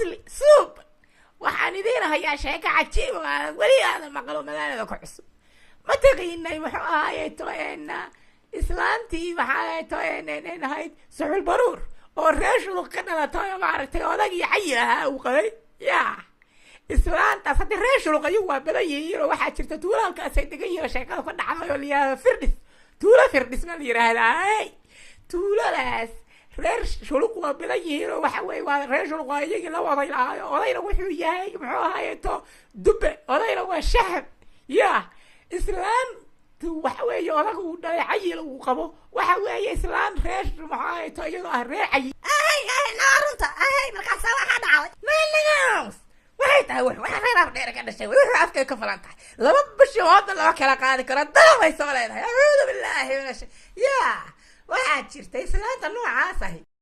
عيل سوب waxaan idin hayaa sheeko cajiib ah wali aad maqlo magaalada ku cusub ma taqaynay wuxuu ahaayay tooyna islaantii waxay tooyna ahayd suxul baruur oo reeshu ka dhalatay maaragtay odag iyo cayil ahaa uu qabay yaa islaanta hadda reeshu qayu waa badan yihiin oo waxaa jirta tuulalkaas ay degan yihiin sheekada ku dhacday oo liyaa firdis tuula firdis ma yiraahdaa tuuladaas reer shuluq waa badan yihiin oo waxa weeye waa reer shuluq waa iyagii la waday lahaa odayna wuxuu yahay muxuu ahaayay to dubbe odayna waa shahab yaa islaan waxa weeye odagu uu dhalay cayil uu qabo waxa weeye islaan reer muxuu ahaayay to iyadoo ah reer cayil naarunta markaas waxa dhacay meelagaas waxay tahay waxa reer dheer ka dhashay wuxuu afka ka falan tahay laba bishi oo hadda loo kala qaadi karo dalay soo leedahay a'uudu billaahi minash yaa waxaa jirta islaanta noocaas ah